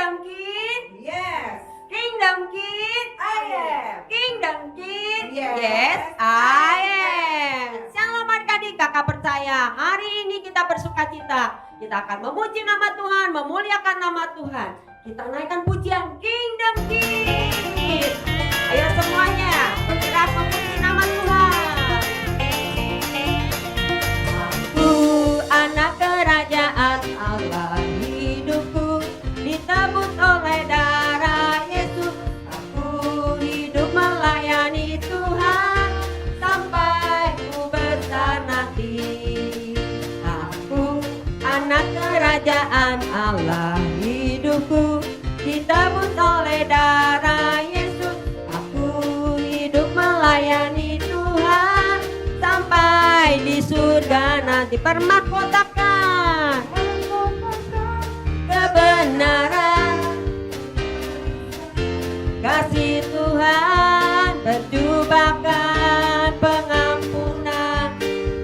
Kingdom Kid? Yes. Kingdom Kid? I am. Kingdom Kid? Yes, I I am. Shalom adik-adik, kakak percaya hari ini kita bersuka cita. Kita akan memuji nama Tuhan, memuliakan nama Tuhan. Kita naikkan pujian Kingdom Kid. Ayo semuanya bergerak memuji nama Tuhan. Aku anak kerajaan Allah, hidupku ditebus oleh darah Yesus. Aku hidup melayani Tuhan sampai ku besar nanti. Aku anak kerajaan Allah, hidupku ditebus oleh darah Yesus. Aku hidup melayani Tuhan sampai di surga nanti. Permahkotakan kebenaran, kasih Tuhan berjubahkan pengampunan,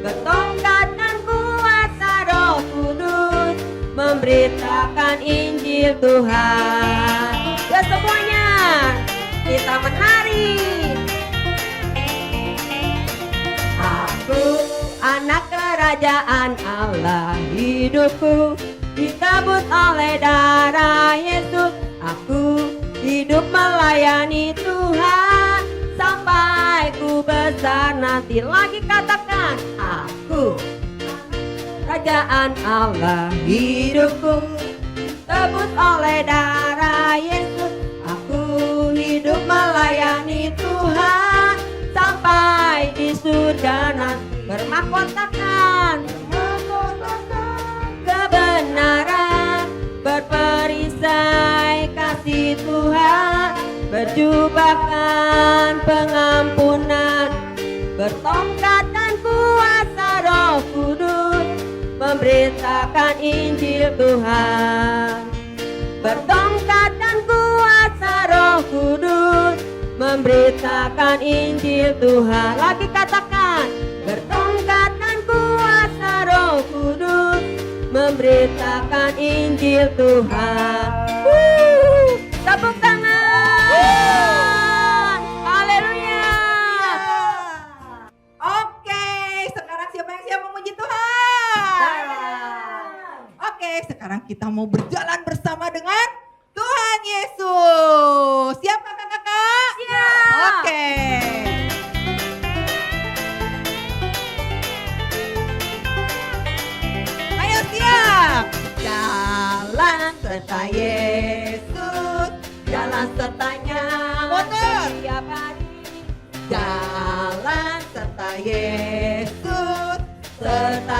bertongkat dan kuasa Roh Kudus memberitakan Injil Tuhan. Ya semuanya kita menari. Aku anak kerajaan Allah, hidupku ditebus oleh darah Yesus. Aku hidup melayani Tuhan sampai ku besar nanti. Lagi katakan, aku kerajaan Allah, hidupku tebus oleh darah Yesus. Aku hidup melayani Tuhan sampai di surga nanti. Bermahkotakan kebenaran, berperisai kasih Tuhan, berjubahkan pengampunan, bertongkat dan kuasa Roh Kudus memberitakan Injil Tuhan. Bertongkat dan kuasa Roh Kudus memberitakan Injil Tuhan. Lagi katakan, bertongkat dan kuasa Roh Kudus memberitakan Injil Tuhan. Tepuk tangan. Haleluya. Oke, sekarang siapa yang siap memuji Tuhan? Oke, sekarang kita mau berjalan bersama dengan Tuhan Yesus. Siap kakak-kakak? Siap. Oke. Ayo siap. Jalan serta Yesus, jalan sertanya setiap hari. Jalan serta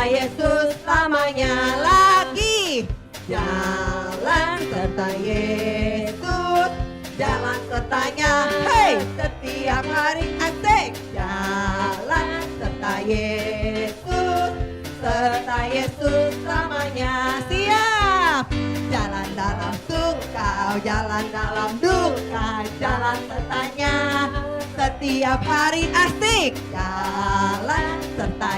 Yesus selamanya lagi. Jalan serta Yesus, jalan sertanya, hey, setiap hari asik. Jalan serta Yesus selamanya. Siap. Jalan dalam suka, jalan dalam duka, jalan sertanya setiap hari asik. Jalan serta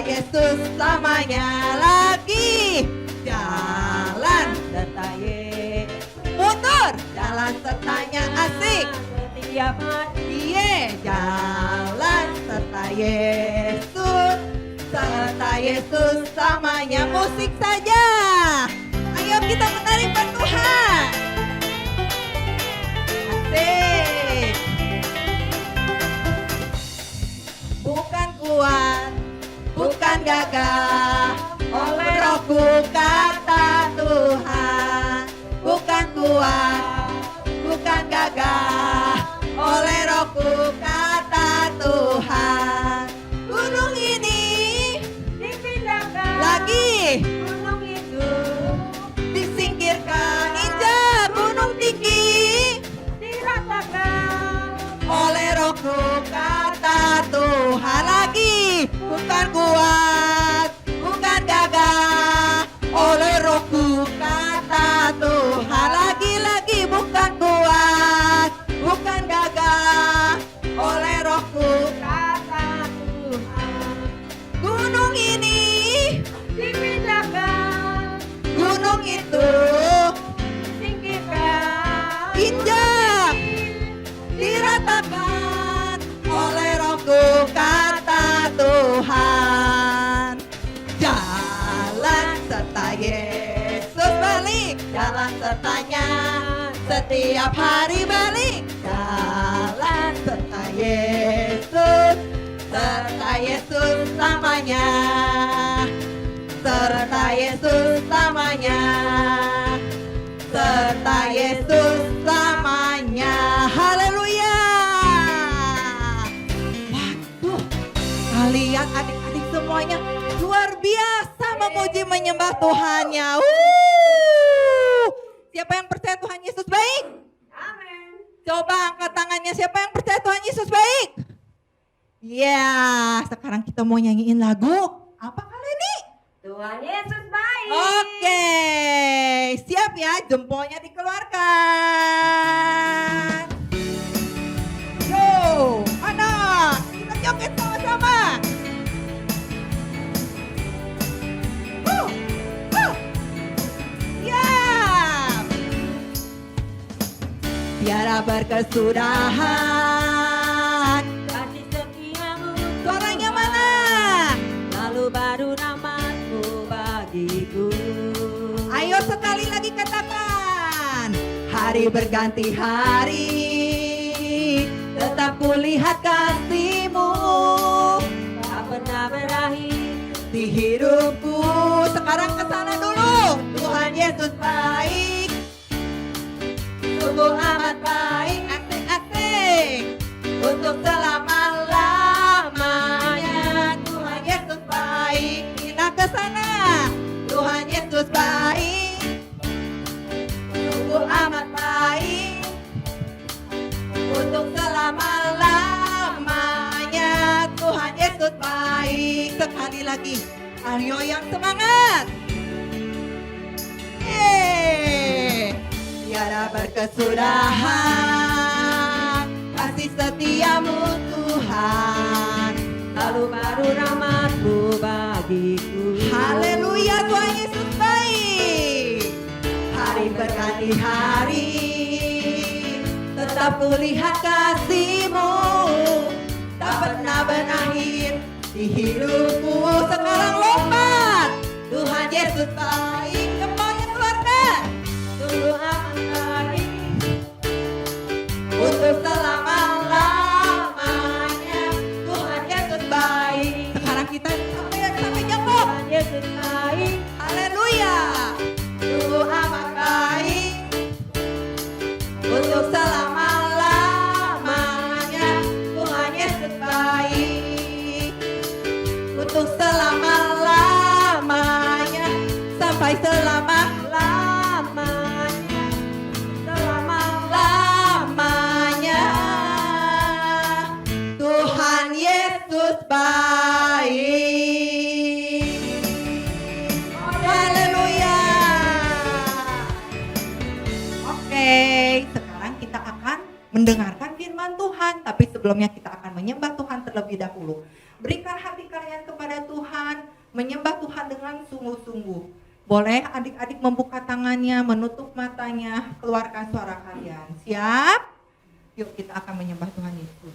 Yesus selamanya lagi. Jalan serta Yesus, mundur, jalan sertanya asik setiap hari. Jalan serta Yesus selamanya. Musik saja. Ayo kita menari buat Tuhan. Asik. Bukan kuat, bukan gagah, oleh Rohku kata Tuhan. Bukan kuat, bukan gagah, oleh Rohku kata Tuhan. Gunung ini Dipindahkan lagi, gunung itu sertanya, setiap hari balik jalan serta Yesus selamanya, serta Yesus selamanya, serta Yesus selamanya. Haleluya. Waduh, kalian adik-adik semuanya luar biasa memuji menyembah Tuhannya. Siapa yang percaya Tuhan Yesus baik? Amin. Coba angkat tangannya, siapa yang percaya Tuhan Yesus baik? Ya, sekarang kita mau nyanyiin lagu. Apa kali ini? Tuhan Yesus baik. Oke, siap ya, jempolnya dikeluarkan. Yo, anak, kita joget sama-sama. Siap. Tiada berkesudahan. Kasih setiamu Suaranya mana? lalu baru namamu bagiku. Ayo sekali lagi katakan. Hari berganti hari, tetap kulihat kasih-Mu Tak pernah berakhir di hidupku. Sekarang ke sana dulu. Tuhan Yesus baik, sungguh amat baik, asik-asik, untuk selama-lamanya. Tuhan Yesus baik, kita ke sana. Tuhan Yesus baik, sungguh amat baik, untuk selama-lamanya. Tuhan Yesus baik. Sekali lagi, ayo yang semangat. Tiada berkesudahan kasih setiamu Tuhan, lalu baru rahmatmu bagiku. haleluya. Tuhan Yesus baik. Hari berganti hari, tetap kulihat kasih-Mu, tak pernah berakhir di hidupku. Sekarang lompat. Tuhan Yesus baik. Jempolnya keluarkan. Sungguh amat baik Untuk selama-lamanya. Tuhan Yesus baik. Sekarang kita sampai jempol. Tuhan Yesus baik. Haleluya. Sungguh amat baik, untuk selama-lamanya. Tuhan Yesus baik, untuk selama-lamanya. Sampai selama-lamanya, selama-lamanya. Tuhan Yesus baik. Haleluya. Oke, sekarang kita akan mendengarkan firman Tuhan. Tapi sebelumnya kita akan menyembah Tuhan terlebih dahulu. Berikan hati kalian kepada Tuhan, menyembah Tuhan dengan sungguh-sungguh. Boleh adik-adik membuka tangannya, menutup matanya, keluarkan suara kalian. Siap? Yuk kita akan menyembah Tuhan Yesus.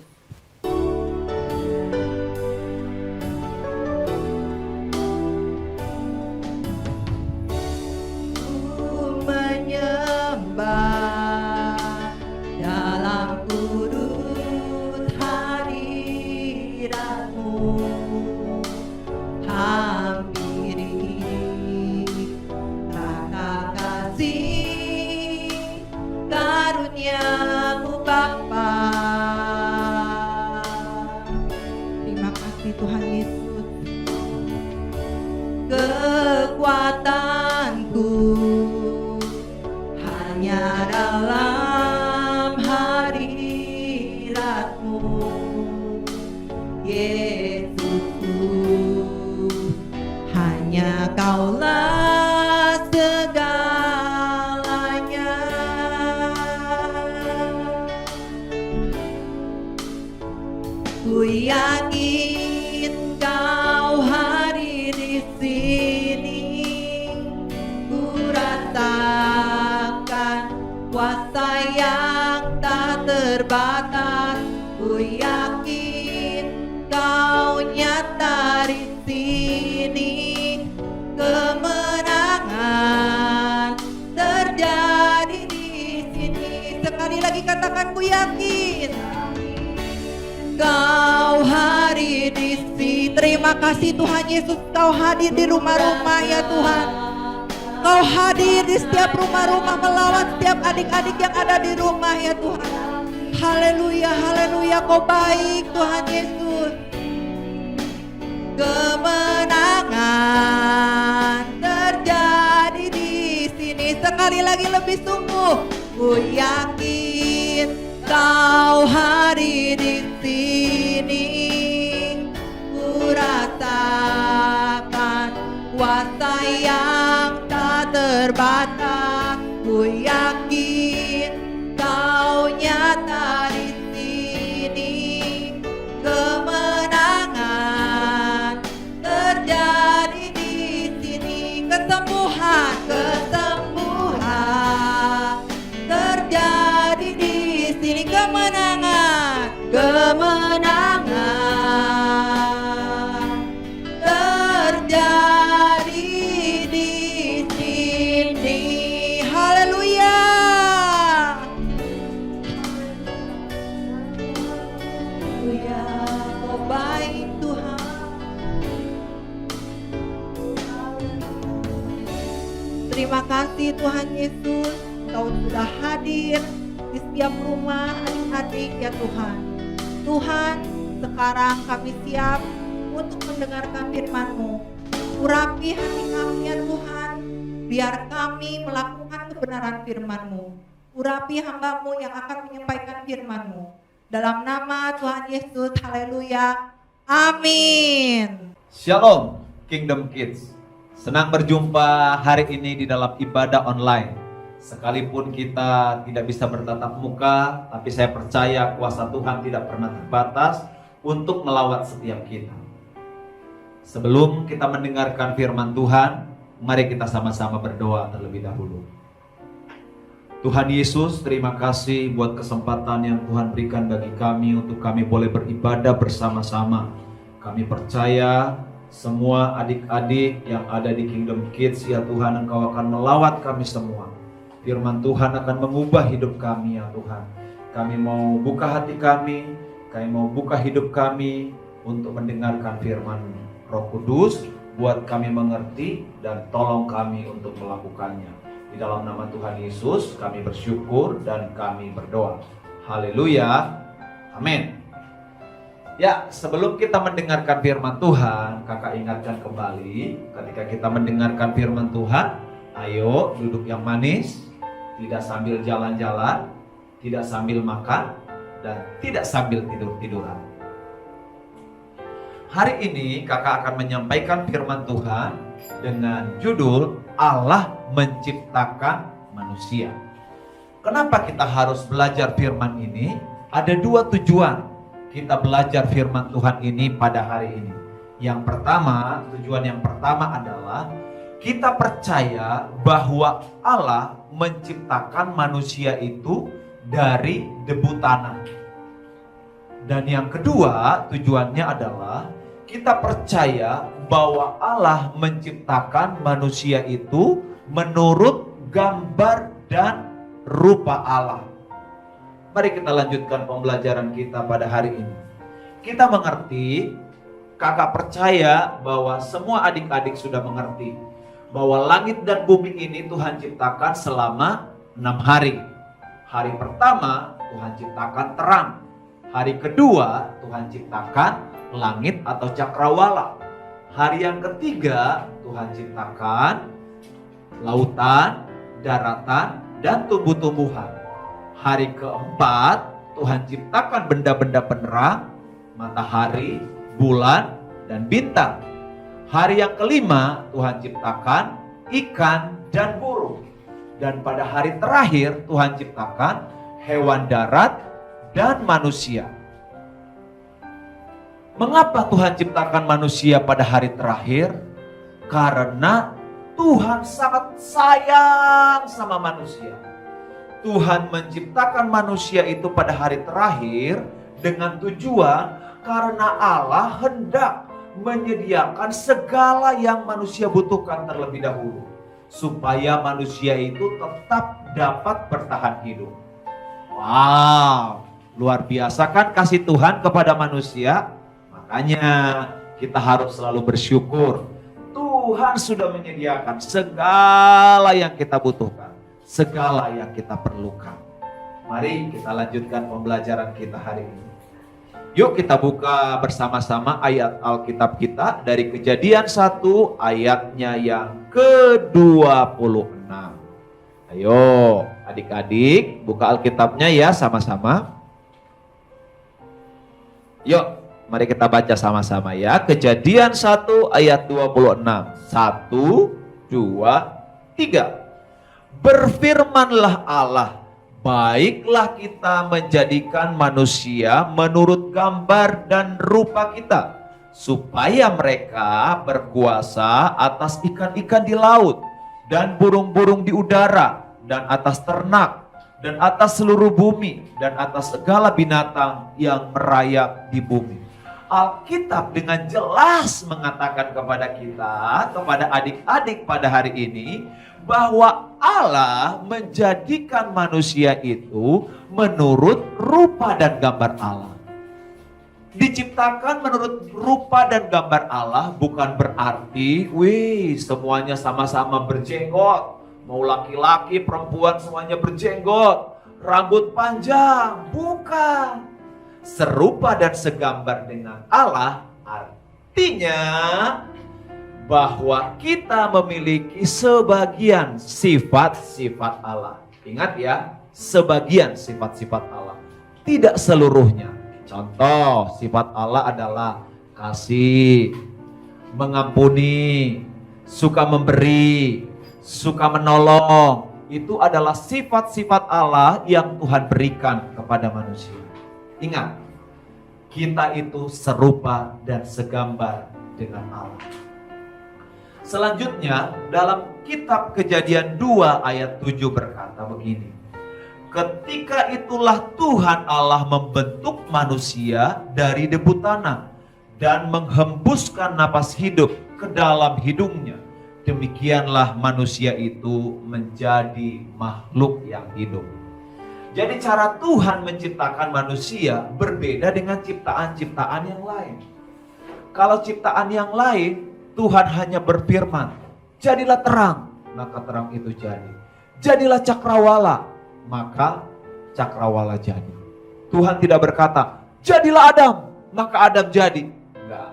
Menyembah dalam kudus hadirat-Mu, hampiri rasa kasih karunia-Mu Bapa. Terima kasih Tuhan Yesus. Kekuatanku hanya dalam hadirat-Mu, Yesusku. Hanya Kaulah segalanya. Ku yakin Kau hadir di sini. Ku rasakan kuasa yang tak terbatas. Ku yakin Kau nyata di sini. Kemenangan terjadi. katakan ku yakin. Kau hadir di sini. Terima kasih Tuhan Yesus, Kau hadir di rumah-rumah ya Tuhan. Kau hadir di setiap rumah-rumah, melawat setiap adik-adik yang ada di rumah ya Tuhan. Haleluya, haleluya, Kau baik Tuhan Yesus. Kemenangan terjadi di sini. Sekali lagi lebih sungguh, ku yakin Kau hadir di sini. Ku rasakan kuasa yang tak terbatas. Ku yakin Kau nyata di sini. Kemenangan terjadi di sini. Kesembuhan, kesembuhan terjadi di sini. Kemenangan, kemenangan terjadi di sini. Haleluya. Haleluya, Kau baik Tuhan. Terima kasih Tuhan Yesus, Kau sudah hadir di setiap rumah adik-adik ya Tuhan. Tuhan, sekarang kami siap untuk mendengarkan firman-Mu. Urapi hati kami ya Tuhan, biar kami melakukan kebenaran firman-Mu. Urapi hamba-Mu yang akan menyampaikan firman-Mu. Dalam nama Tuhan Yesus, haleluya, amin. Shalom Kingdom Kids. Senang berjumpa hari ini di dalam ibadah online. Sekalipun kita tidak bisa bertatap muka, tapi saya percaya kuasa Tuhan tidak pernah terbatas untuk melawat setiap kita. Sebelum kita mendengarkan firman Tuhan, mari kita sama-sama berdoa terlebih dahulu. Tuhan Yesus, terima kasih buat kesempatan yang Tuhan berikan bagi kami untuk kami boleh beribadah bersama-sama. Kami percaya semua adik-adik yang ada di Kingdom Kids, ya Tuhan, Engkau akan melawat kami semua. Firman Tuhan akan mengubah hidup kami ya Tuhan. Kami mau buka hati kami mau buka hidup kami untuk mendengarkan firman Roh Kudus, buat kami mengerti dan tolong kami untuk melakukannya. Di dalam nama Tuhan Yesus kami bersyukur dan kami berdoa. Haleluya, amin. Ya, sebelum kita mendengarkan firman Tuhan, kakak ingatkan kembali, ketika kita mendengarkan firman Tuhan, ayo duduk yang manis, tidak sambil jalan-jalan, tidak sambil makan, dan tidak sambil tidur-tiduran. Hari ini kakak akan menyampaikan firman Tuhan dengan judul Allah menciptakan manusia. Kenapa kita harus belajar firman ini? Ada dua tujuan kita belajar firman Tuhan ini pada hari ini. Yang pertama, tujuan yang pertama adalah kita percaya bahwa Allah menciptakan manusia itu dari debu tanah. Dan yang kedua, tujuannya adalah kita percaya bahwa Allah menciptakan manusia itu menurut gambar dan rupa Allah. Mari kita lanjutkan pembelajaran kita pada hari ini. Kita mengerti, kakak percaya bahwa semua adik-adik sudah mengerti bahwa langit dan bumi ini Tuhan ciptakan selama 6 hari. Hari pertama Tuhan ciptakan terang. Hari kedua Tuhan ciptakan langit atau cakrawala. Hari yang ketiga Tuhan ciptakan lautan, daratan, dan tumbuh-tumbuhan. Hari keempat Tuhan ciptakan benda-benda penerang, matahari, bulan, dan bintang. Hari yang kelima Tuhan ciptakan ikan dan burung. Dan pada hari terakhir Tuhan ciptakan hewan darat dan manusia. Mengapa Tuhan ciptakan manusia pada hari terakhir? Karena Tuhan sangat sayang sama manusia. Tuhan menciptakan manusia itu pada hari terakhir dengan tujuan karena Allah hendak menyediakan segala yang manusia butuhkan terlebih dahulu, supaya manusia itu tetap dapat bertahan hidup. Wow, luar biasa kan kasih Tuhan kepada manusia? Makanya kita harus selalu bersyukur. Tuhan sudah menyediakan segala yang kita butuhkan, segala yang kita perlukan. Mari kita lanjutkan pembelajaran kita hari ini. Yuk kita buka bersama-sama ayat Alkitab kita dari Kejadian 1 ayatnya yang ke-26. Ayo adik-adik buka Alkitabnya ya sama-sama. Yuk mari kita baca sama-sama ya. Kejadian 1 ayat 26. 1, 2, 3. Berfirmanlah Allah, baiklah kita menjadikan manusia menurut gambar dan rupa kita, supaya mereka berkuasa atas ikan-ikan di laut, dan burung-burung di udara, dan atas ternak, dan atas seluruh bumi, dan atas segala binatang yang merayap di bumi. Alkitab dengan jelas mengatakan kepada kita, kepada adik-adik pada hari ini, bahwa Allah menjadikan manusia itu menurut rupa dan gambar Allah. Diciptakan menurut rupa dan gambar Allah bukan berarti, semuanya sama-sama berjenggot. Mau laki-laki, perempuan semuanya berjenggot, rambut panjang. Bukan. Serupa dan segambar dengan Allah artinya bahwa kita memiliki sebagian sifat-sifat Allah. Ingat ya, sebagian sifat-sifat Allah. Tidak seluruhnya. Contoh, sifat Allah adalah kasih, mengampuni, suka memberi, suka menolong. Itu adalah sifat-sifat Allah yang Tuhan berikan kepada manusia. Ingat, kita itu serupa dan segambar dengan Allah. Selanjutnya, dalam kitab Kejadian 2 ayat 7 berkata begini. Ketika itulah Tuhan Allah membentuk manusia dari debu tanah dan menghembuskan napas hidup ke dalam hidungnya. Demikianlah manusia itu menjadi makhluk yang hidup. Jadi cara Tuhan menciptakan manusia berbeda dengan ciptaan-ciptaan yang lain. Kalau ciptaan yang lain, Tuhan hanya berfirman, jadilah terang, maka terang itu jadi. Jadilah cakrawala, maka cakrawala jadi. Tuhan tidak berkata, jadilah Adam, maka Adam jadi. Enggak.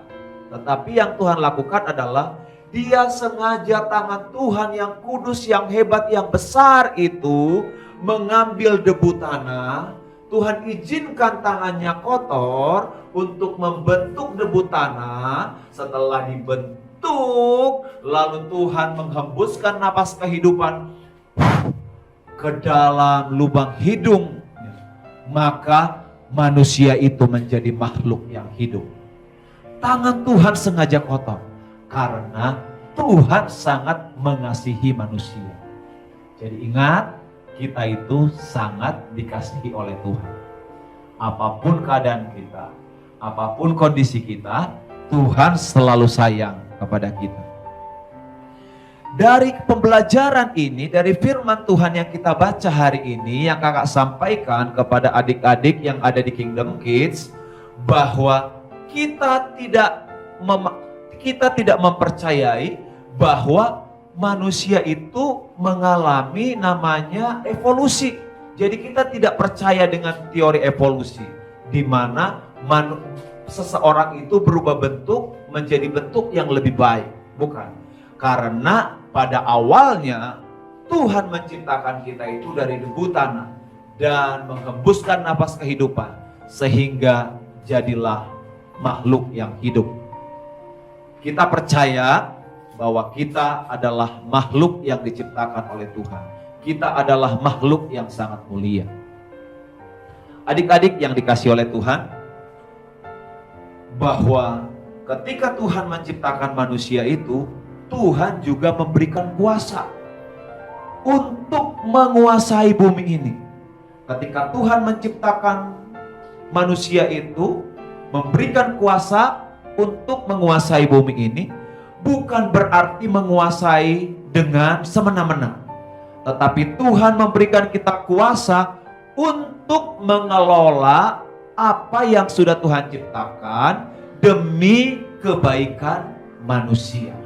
Tetapi yang Tuhan lakukan adalah Dia sengaja tangan Tuhan yang kudus, yang hebat, yang besar itu mengambil debu tanah. Tuhan izinkan tangannya kotor untuk membentuk debu tanah. Setelah dibentuk, lalu Tuhan menghembuskan napas kehidupan ke dalam lubang hidung. Maka manusia itu menjadi makhluk yang hidup. Tangan Tuhan sengaja kotor karena Tuhan sangat mengasihi manusia. Jadi ingat, kita itu sangat dikasihi oleh Tuhan. Apapun keadaan kita, apapun kondisi kita, Tuhan selalu sayang kepada kita. Dari pembelajaran ini, dari firman Tuhan yang kita baca hari ini, yang kakak sampaikan kepada adik-adik yang ada di Kingdom Kids, bahwa kita tidak mempercayai bahwa manusia itu mengalami namanya evolusi. Jadi kita tidak percaya dengan teori evolusi, di mana seseorang itu berubah bentuk menjadi bentuk yang lebih baik. Bukan. Karena pada awalnya Tuhan menciptakan kita itu dari debu tanah dan menghembuskan napas kehidupan sehingga jadilah makhluk yang hidup. Kita percaya bahwa kita adalah makhluk yang diciptakan oleh Tuhan. Kita adalah makhluk yang sangat mulia. Adik-adik yang dikasihi oleh Tuhan, bahwa ketika Tuhan menciptakan manusia itu, Tuhan juga memberikan kuasa untuk menguasai bumi ini. Ketika Tuhan menciptakan manusia itu, memberikan kuasa untuk menguasai bumi ini, bukan berarti menguasai dengan semena-mena. Tetapi Tuhan memberikan kita kuasa untuk mengelola apa yang sudah Tuhan ciptakan demi kebaikan manusia.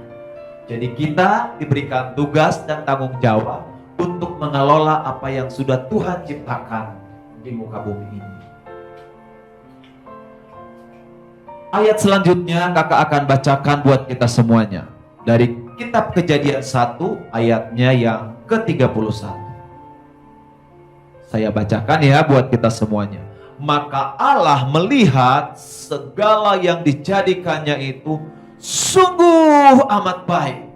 Jadi kita diberikan tugas dan tanggung jawab untuk mengelola apa yang sudah Tuhan ciptakan di muka bumi ini. Ayat selanjutnya kakak akan bacakan buat kita semuanya. Dari kitab Kejadian 1 ayatnya yang ke-31. Saya bacakan ya buat kita semuanya. Maka Allah melihat segala yang dijadikannya itu sungguh amat baik.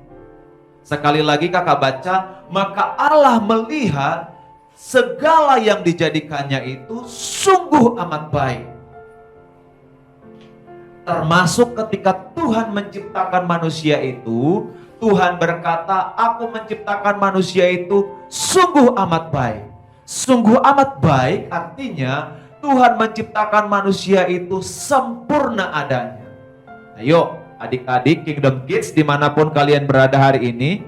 Sekali lagi kakak baca, maka Allah melihat segala yang dijadikannya itu sungguh amat baik. Termasuk ketika Tuhan menciptakan manusia itu, Tuhan berkata, aku menciptakan manusia itu sungguh amat baik. Sungguh amat baik artinya Tuhan menciptakan manusia itu sempurna adanya. Ayo adik-adik Kingdom Kids dimanapun kalian berada hari ini,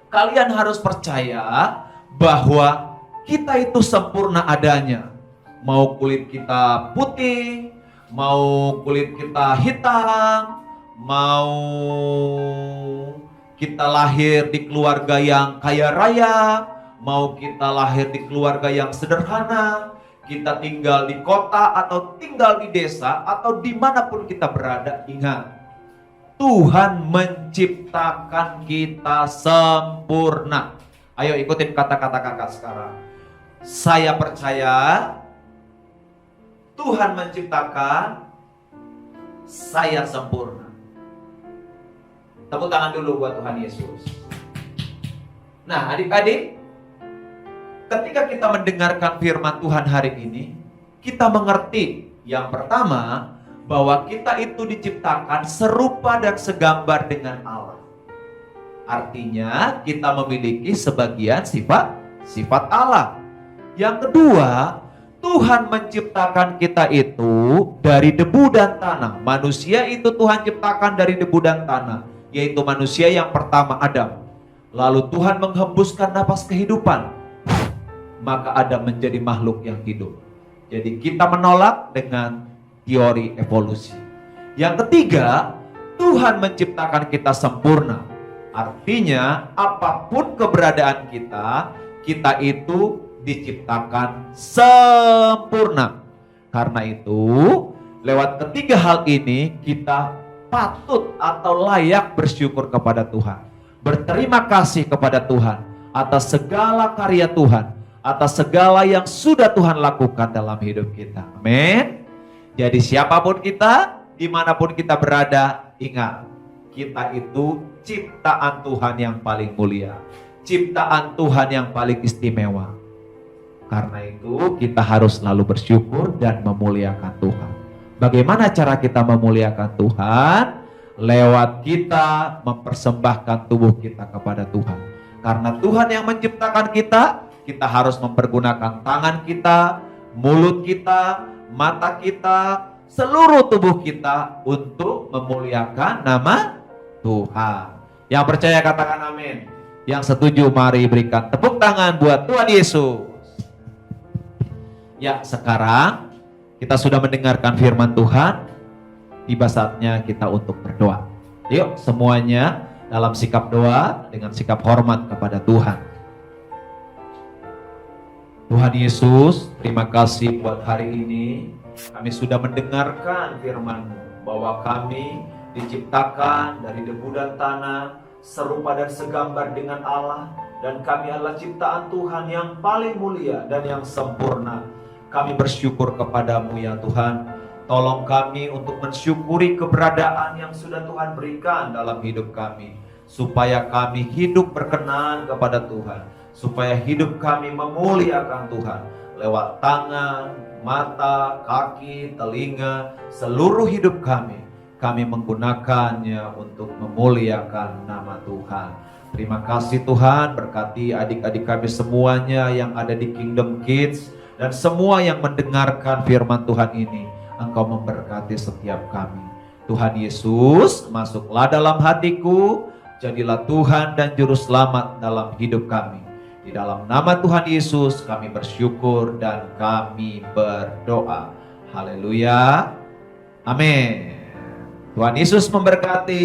kalian harus percaya bahwa kita itu sempurna adanya. Mau kulit kita putih, mau kulit kita hitam, mau kita lahir di keluarga yang kaya raya, mau kita lahir di keluarga yang sederhana, kita tinggal di kota atau tinggal di desa atau dimanapun kita berada, ingat, Tuhan menciptakan kita sempurna. Ayo ikutin kata-kata kakak sekarang. Saya percaya Tuhan menciptakan saya sempurna. Tepuk tangan dulu buat Tuhan Yesus. Nah adik-adik, ketika kita mendengarkan firman Tuhan hari ini, kita mengerti yang pertama bahwa kita itu diciptakan serupa dan segambar dengan Allah. Artinya kita memiliki sebagian sifat Allah. Yang kedua, Tuhan menciptakan kita itu dari debu dan tanah. Manusia itu Tuhan ciptakan dari debu dan tanah, yaitu manusia yang pertama Adam. Lalu Tuhan menghembuskan napas kehidupan, maka Adam menjadi makhluk yang hidup. Jadi kita menolak dengan teori evolusi. Yang ketiga, Tuhan menciptakan kita sempurna. Artinya apapun keberadaan kita, kita itu diciptakan sempurna. Karena itu, lewat ketiga hal ini kita patut atau layak bersyukur kepada Tuhan. Berterima kasih kepada Tuhan atas segala karya Tuhan, atas segala yang sudah Tuhan lakukan dalam hidup kita. Amin. Jadi siapapun kita, dimanapun kita berada, ingat, kita itu ciptaan Tuhan yang paling mulia, ciptaan Tuhan yang paling istimewa. Karena itu kita harus selalu bersyukur dan memuliakan Tuhan. Bagaimana cara kita memuliakan Tuhan? Lewat kita mempersembahkan tubuh kita kepada Tuhan. Karena Tuhan yang menciptakan kita, kita harus mempergunakan tangan kita, mulut kita, mata kita, seluruh tubuh kita untuk memuliakan nama Tuhan. Yang percaya katakan amin. Yang setuju mari berikan tepuk tangan buat Tuhan Yesus. Ya, sekarang kita sudah mendengarkan firman Tuhan. Tiba saatnya kita untuk berdoa. Yuk semuanya dalam sikap doa dengan sikap hormat kepada Tuhan. Tuhan Yesus, terima kasih buat hari ini. Kami sudah mendengarkan firman-Mu bahwa kami diciptakan dari debu dan tanah, serupa dan segambar dengan Allah, dan kami adalah ciptaan Tuhan yang paling mulia dan yang sempurna. Kami bersyukur kepada-Mu ya Tuhan. Tolong kami untuk mensyukuri keberadaan yang sudah Tuhan berikan dalam hidup kami, supaya kami hidup berkenan kepada Tuhan, supaya hidup kami memuliakan Tuhan lewat tangan, mata, kaki, telinga, seluruh hidup kami menggunakannya untuk memuliakan nama Tuhan. Terima kasih Tuhan, berkati adik-adik kami semuanya yang ada di Kingdom Kids dan semua yang mendengarkan firman Tuhan ini. Engkau memberkati setiap kami. Tuhan Yesus, masuklah dalam hatiku, jadilah Tuhan dan Juru Selamat dalam hidup kami. Di dalam nama Tuhan Yesus kami bersyukur dan kami berdoa. Haleluya. Amin. Tuhan Yesus memberkati.